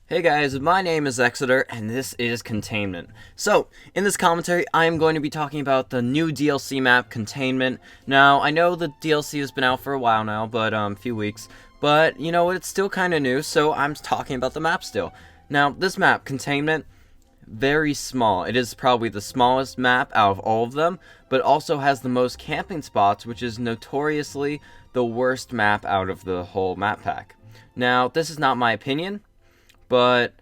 Hey guys, my name is Exeter, and this is Containment. So, in this commentary, I am going to be talking about the new DLC map, Containment. Now, I know the DLC has been out for a while now, but a few weeks, but you know what, it's still kind of new, so I'm talking about the map still. Now, this map, Containment, very small. It is probably the smallest map out of all of them, but also has the most camping spots, which is notoriously the worst map out of the whole map pack. Now, this is not my opinion, but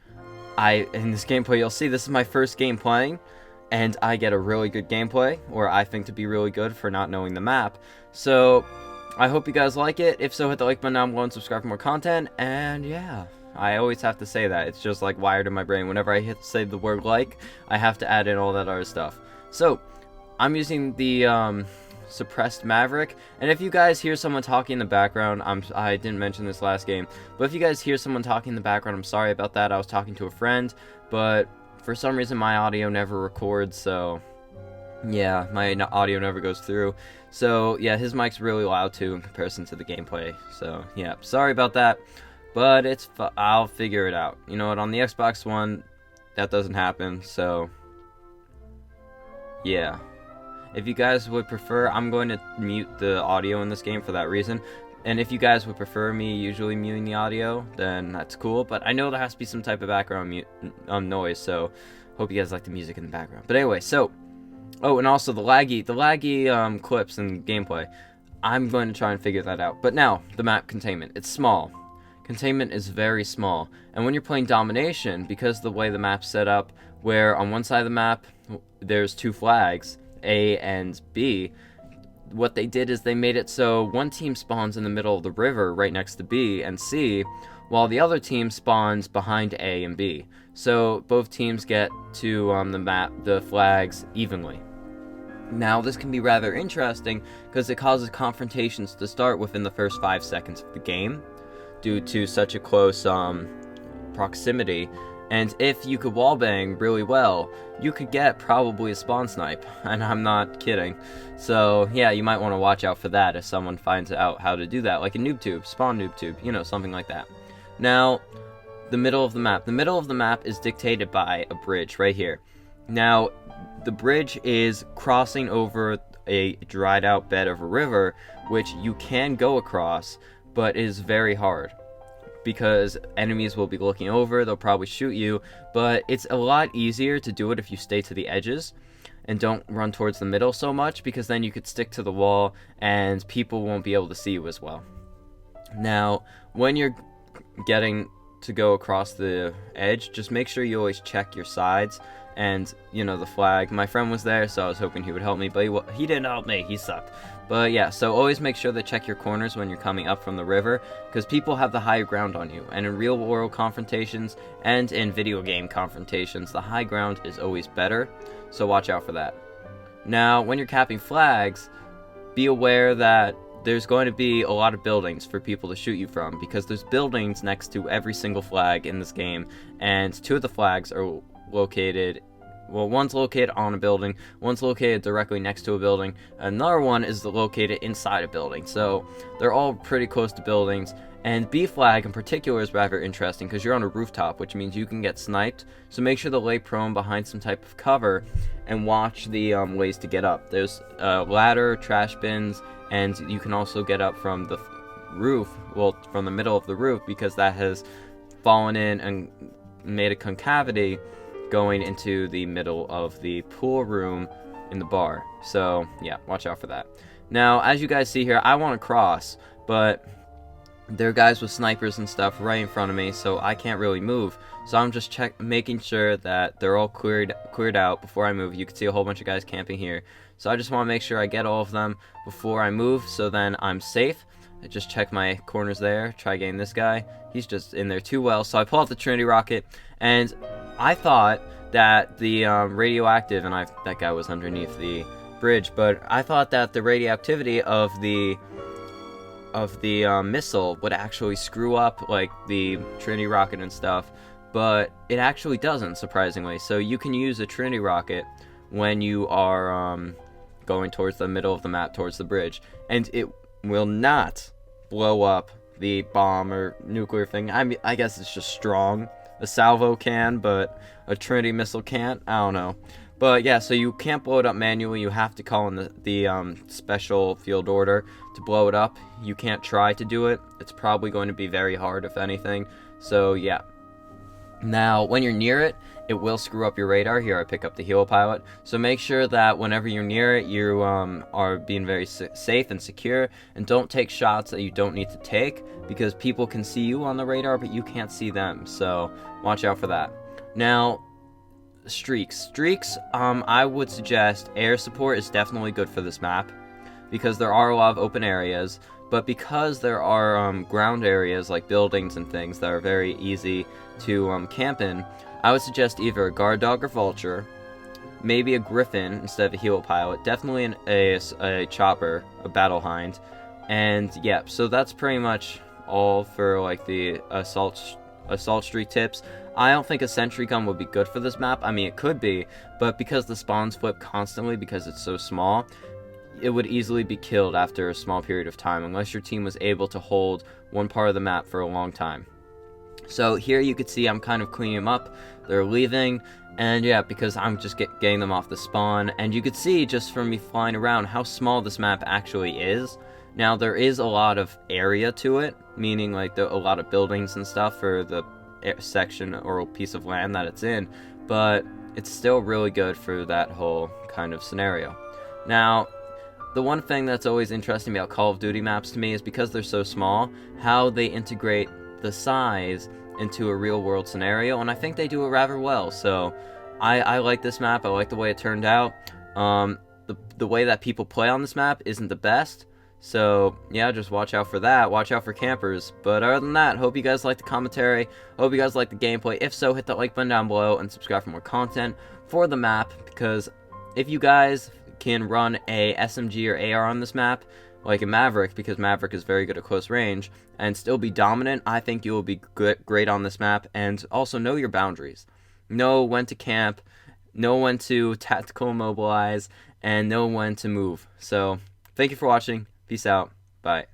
in this gameplay, you'll see this is my first game playing, and I get a really good gameplay, or I think to be really good for not knowing the map. So, I hope you guys like it. If so, hit the like button down below and subscribe for more content, and yeah. I always have to say that. It's just like wired in my brain. Whenever I say the word like, I have to add in all that other stuff. So, I'm using the suppressed Maverick, and if you guys hear someone talking in the background, I didn't mention this last game, but if you guys hear someone talking in the background, I'm sorry about that. I was talking to a friend, but for some reason my audio never records, so yeah, my audio never goes through. So yeah, his mic's really loud too in comparison to the gameplay, so yeah, sorry about that, but I'll figure it out. You know what, on the Xbox One, that doesn't happen, so yeah. If you guys would prefer, I'm going to mute the audio in this game for that reason. And if you guys would prefer me usually muting the audio, then that's cool. But I know there has to be some type of background noise, so hope you guys like the music in the background. But anyway, so, oh, and also the laggy clips and gameplay. I'm going to try and figure that out. But now, the map Containment. It's small. Containment is very small. And when you're playing Domination, because the way the map's set up, where on one side of the map, there's two flags, A and B, what they did is they made it so one team spawns in the middle of the river right next to B and C, while the other team spawns behind A and B. So both teams get to the map, the flags, evenly. Now this can be rather interesting because it causes confrontations to start within the first 5 seconds of the game due to such a close proximity. And if you could wallbang really well, you could get probably a spawn snipe, and I'm not kidding. So yeah, you might want to watch out for that if someone finds out how to do that, like a noob tube, spawn noob tube, you know, something like that. Now, the middle of the map. The middle of the map is dictated by a bridge right here. Now, the bridge is crossing over a dried out bed of a river, which you can go across, but is very hard, because enemies will be looking over, they'll probably shoot you, but it's a lot easier to do it if you stay to the edges and don't run towards the middle so much, because then you could stick to the wall and people won't be able to see you as well. Now, when you're getting to go across the edge, just make sure you always check your sides and, you know, the flag. My friend was there, so I was hoping he would help me, but he didn't help me, he sucked. But yeah, so always make sure to check your corners when you're coming up from the river, because people have the higher ground on you, and in real world confrontations and in video game confrontations, the high ground is always better, so watch out for that. Now, when you're capping flags, be aware that there's going to be a lot of buildings for people to shoot you from, because there's buildings next to every single flag in this game, and two of the flags are located, well, one's located on a building, one's located directly next to a building, another one is located inside a building, so they're all pretty close to buildings. And B flag in particular is rather interesting because you're on a rooftop, which means you can get sniped, so make sure to lay prone behind some type of cover and watch the ways to get up. There's a ladder, trash bins, and you can also get up from the roof, well, from the middle of the roof, because that has fallen in and made a concavity going into the middle of the pool room in the bar. So yeah, watch out for that. Now, as you guys see here, I want to cross, but there are guys with snipers and stuff right in front of me, so I can't really move. So I'm just making sure that they're all cleared out before I move. You can see a whole bunch of guys camping here, so I just want to make sure I get all of them before I move, so then I'm safe. I just check my corners there, try getting this guy. He's just in there too well, so I pull out the Trinity rocket, and I thought that the radioactive, and that guy was underneath the bridge, but I thought that the radioactivity of the missile would actually screw up like the Trinity rocket and stuff, but it actually doesn't, surprisingly. So you can use a Trinity rocket when you are going towards the middle of the map, towards the bridge, and it will not blow up the bomb or nuclear thing. I mean, I guess it's just strong, a salvo can, but a Trinity missile can't. I don't know. But yeah, so you can't blow it up manually. You have to call in the special field order to blow it up. You can't try to do it. It's probably going to be very hard, if anything. So yeah. Now, when you're near it, it will screw up your radar. Here, I pick up the Helo pilot. So make sure that whenever you're near it, you are being very safe and secure, and don't take shots that you don't need to take, because people can see you on the radar, but you can't see them. So watch out for that. Now, streaks. I would suggest air support is definitely good for this map, because there are a lot of open areas, but because there are ground areas like buildings and things that are very easy to camp in, I would suggest either a guard dog or vulture, maybe a griffin instead of a Helo pilot, definitely a chopper, a battle hind, and yeah, so that's pretty much all for like the assault streak tips. I don't think a sentry gun would be good for this map. I mean, it could be, but because the spawns flip constantly because it's so small, it would easily be killed after a small period of time, unless your team was able to hold one part of the map for a long time. So here you can see I'm kind of cleaning them up. They're leaving, and yeah, because I'm just getting them off the spawn, and you could see just from me flying around how small this map actually is. Now, there is a lot of area to it, meaning like a lot of buildings and stuff for the section or piece of land that it's in, but it's still really good for that whole kind of scenario. Now, the one thing that's always interesting about Call of Duty maps to me is because they're so small, how they integrate the size into a real world scenario, and I think they do it rather well. So I like this map. I like the way it turned out. The way that people play on this map isn't the best, so yeah, just watch out for that. Watch out for campers. But other than that, hope you guys like the commentary. Hope you guys like the gameplay. If so, hit that like button down below and subscribe for more content for the map, because if you guys can run a SMG or AR on this map, like a Maverick, because Maverick is very good at close range, and still be dominant, I think you will be great on this map. And also know your boundaries. Know when to camp, know when to tactical immobilize, and know when to move. So, thank you for watching. Peace out. Bye.